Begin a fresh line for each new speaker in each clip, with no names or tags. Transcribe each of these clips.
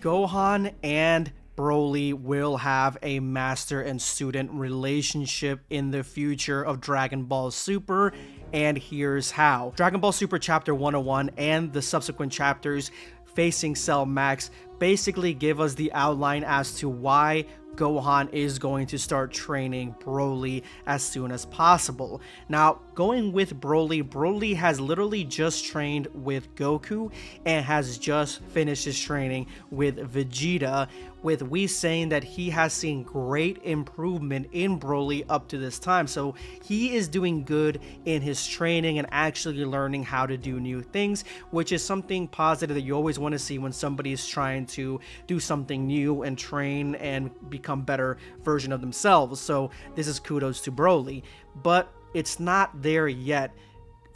Gohan and Broly will have a master and student relationship in the future of Dragon Ball Super, and here's how. Dragon Ball Super Chapter 101 and the subsequent chapters facing Cell Max basically give us the outline as to why Gohan is going to start training Broly as soon as possible. Now, going with Broly has literally just trained with Goku and has just finished his training with Vegeta, with WHIS saying that he has seen great improvement in Broly up to this time. So he is doing good in his training and actually learning how to do new things, which is something positive that you always want to see when somebody's trying to do something new and train and become better version of themselves. So this is kudos to Broly, but it's not there yet.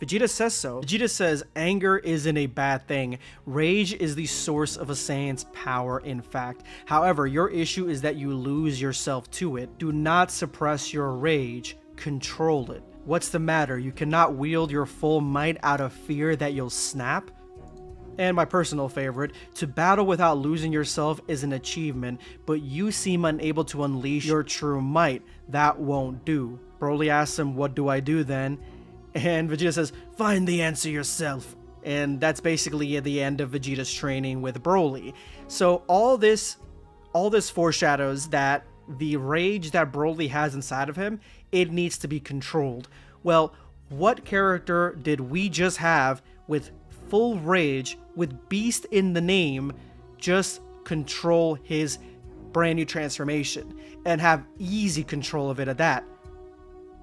Vegeta says so. Vegeta says anger isn't a bad thing. Rage is the source of a Saiyan's power, in fact. However, your issue is that you lose yourself to it. Do not suppress your rage. Control it. What's the matter? You cannot wield your full might out of fear that you'll snap? And my personal favorite, to battle without losing yourself is an achievement, but you seem unable to unleash your true might. That won't do. Broly asks him, what do I do then? And Vegeta says, find the answer yourself. And that's basically at the end of Vegeta's training with Broly. So all this foreshadows that the rage that Broly has inside of him, it needs to be controlled. Well, what character did we just have with full rage, with Beast in the name, just control his brand new transformation and have easy control of it at that?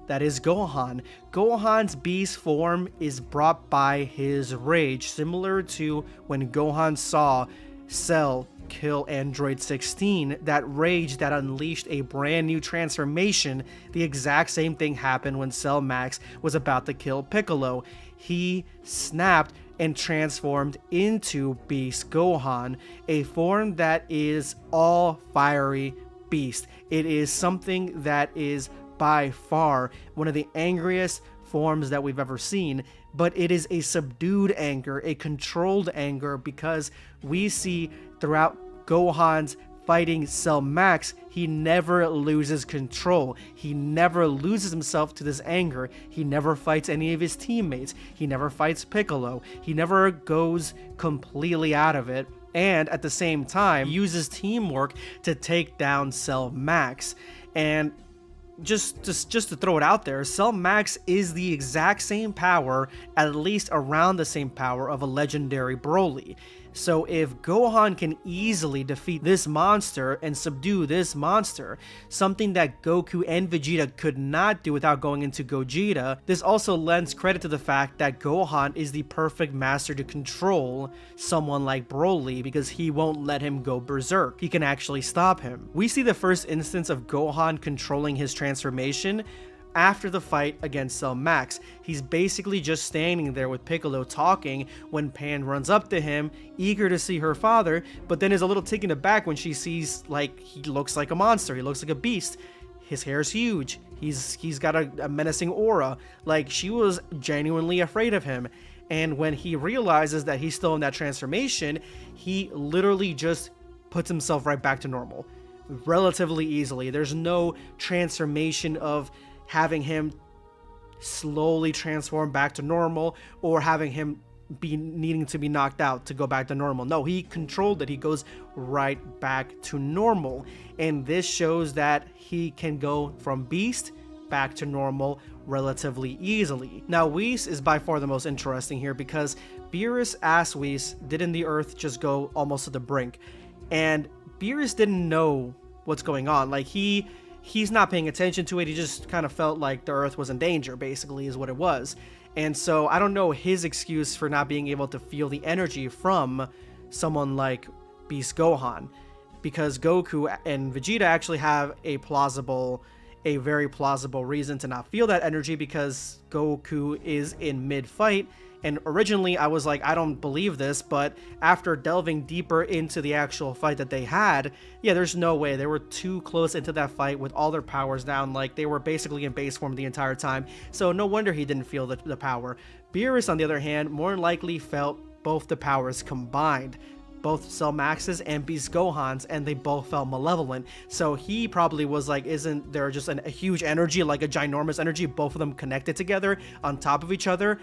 That is Gohan. Gohan's beast form is brought by his rage, similar to when Gohan saw Cell kill Android 16, that rage that unleashed a brand new transformation. The exact same thing happened when Cell Max was about to kill Piccolo. He snapped and transformed into Beast Gohan, a form that is all fiery beast. It is something that is by far one of the angriest forms that we've ever seen, but it is a subdued anger, a controlled anger, because we see throughout Gohan's fighting Cell Max, he never loses control. He never loses himself to this anger. He never fights any of his teammates. He never fights Piccolo. He never goes completely out of it. And at the same time, uses teamwork to take down Cell Max. And just to throw it out there, Cell Max is the exact same power, at least around the same power of a legendary Broly. So if Gohan can easily defeat this monster and subdue this monster, something that Goku and Vegeta could not do without going into Gogeta, this also lends credit to the fact that Gohan is the perfect master to control someone like Broly, because he won't let him go berserk. He can actually stop him. We see the first instance of Gohan controlling his transformation after the fight against Cell Max. He's basically just standing there with Piccolo talking when Pan runs up to him, eager to see her father, but then is a little taken aback when she sees, like, he looks like a monster, he looks like a beast. His hair's huge, he's got a menacing aura, like she was genuinely afraid of him. And when he realizes that he's still in that transformation, he literally just puts himself right back to normal relatively easily. There's no transformation of having him slowly transform back to normal or having him be needing to be knocked out to go back to normal. No, he controlled it. He goes right back to normal. And this shows that he can go from beast back to normal relatively easily. Now, WHIS is by far the most interesting here, because Beerus asked WHIS, didn't the Earth just go almost to the brink? And Beerus didn't know what's going on. Like, he's not paying attention to it. He just kind of felt like the Earth was in danger, basically, is what it was. And so I don't know his excuse for not being able to feel the energy from someone like Beast Gohan, because Goku and Vegeta actually have a very plausible reason to not feel that energy, because Goku is in mid-fight. And originally I was like, I don't believe this, but after delving deeper into the actual fight that they had, yeah, there's no way. They were too close into that fight with all their powers down. Like, they were basically in base form the entire time. So no wonder he didn't feel the power. Beerus, on the other hand, more than likely felt both the powers combined. both Cell Maxes and Beast Gohans, and they both felt malevolent. So he probably was like, isn't there just a huge energy, like a ginormous energy, both of them connected together on top of each other,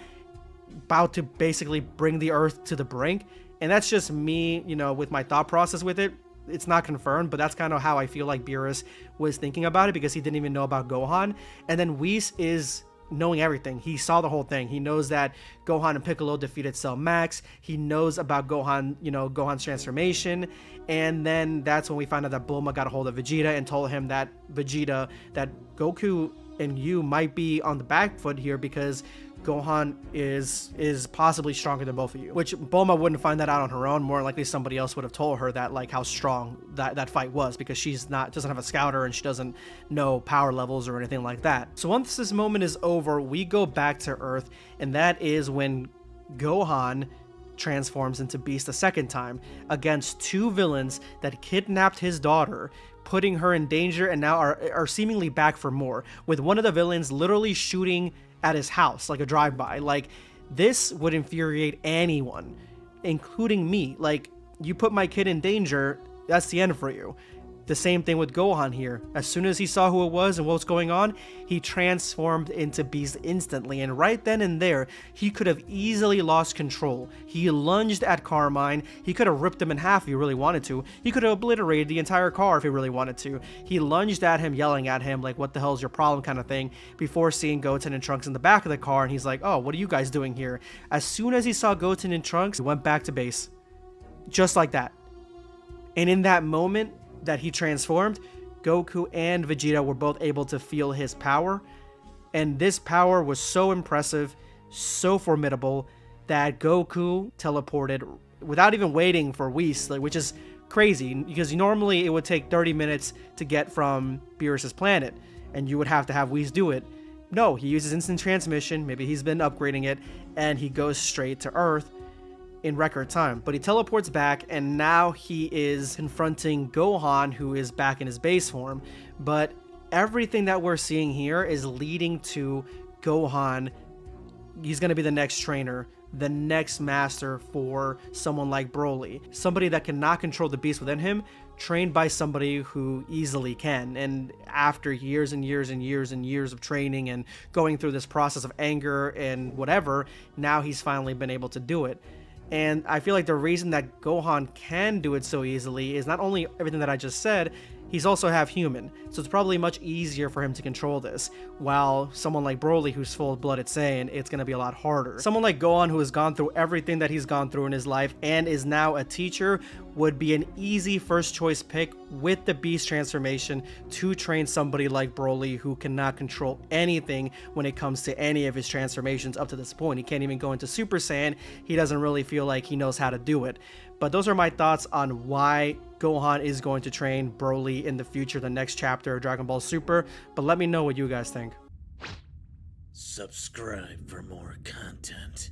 about to basically bring the Earth to the brink? And that's just me, you know, with my thought process with it. It's not confirmed, but that's kind of how I feel like Beerus was thinking about it, because he didn't even know about Gohan. And then Whis is knowing everything. He saw the whole thing. He knows that Gohan and Piccolo defeated Cell Max. He knows about Gohan, you know, Gohan's transformation. And then that's when we find out that Bulma got a hold of Vegeta and told him that that Goku and you might be on the back foot here, because Gohan is possibly stronger than both of you. Which Bulma wouldn't find that out on her own. More likely somebody else would have told her that, like, how strong that fight was, because she's doesn't have a scouter and she doesn't know power levels or anything like that. So once this moment is over, we go back to Earth, and that is when Gohan transforms into Beast a second time against two villains that kidnapped his daughter, putting her in danger, and now are seemingly back for more, with one of the villains literally shooting at his house like a drive-by. Like, this would infuriate anyone, including me. Like, you put my kid in danger, that's the end for you. The same thing with Gohan here. As soon as he saw who it was and what was going on, he transformed into Beast instantly, and right then and there, he could have easily lost control. He lunged at Carmine. He could have ripped him in half if he really wanted to. He could have obliterated the entire car if he really wanted to. He lunged at him, yelling at him like, what the hell is your problem, kind of thing, before seeing Goten and Trunks in the back of the car, and he's like, oh, what are you guys doing here? As soon as he saw Goten and Trunks, he went back to base. Just like that. And in that moment that he transformed, Goku and Vegeta were both able to feel his power, and this power was so impressive, so formidable, that Goku teleported without even waiting for Whis, which is crazy, because normally it would take 30 minutes to get from Beerus's planet, and you would have to have Whis do it. No, he uses instant transmission, maybe he's been upgrading it, and he goes straight to Earth in record time. But he teleports back, and now he is confronting Gohan, who is back in his base form. But everything that we're seeing here is leading to Gohan. He's going to be the next trainer, the next master for someone like Broly, somebody that cannot control the beast within him, trained by somebody who easily can. And after years and years and years and years of training and going through this process of anger and whatever, now he's finally been able to do it. And I feel like the reason that Gohan can do it so easily is not only everything that I just said, he's also half human, so it's probably much easier for him to control this, while someone like Broly, who's full-blooded Saiyan, it's going to be a lot harder. Someone like Gohan, who has gone through everything that he's gone through in his life and is now a teacher, would be an easy first choice pick with the Beast transformation to train somebody like Broly, who cannot control anything when it comes to any of his transformations up to this point. He can't even go into Super Saiyan. He doesn't really feel like he knows how to do it. But those are my thoughts on why Gohan is going to train Broly in the future, the next chapter of Dragon Ball Super. But let me know what you guys think.
Subscribe for more content.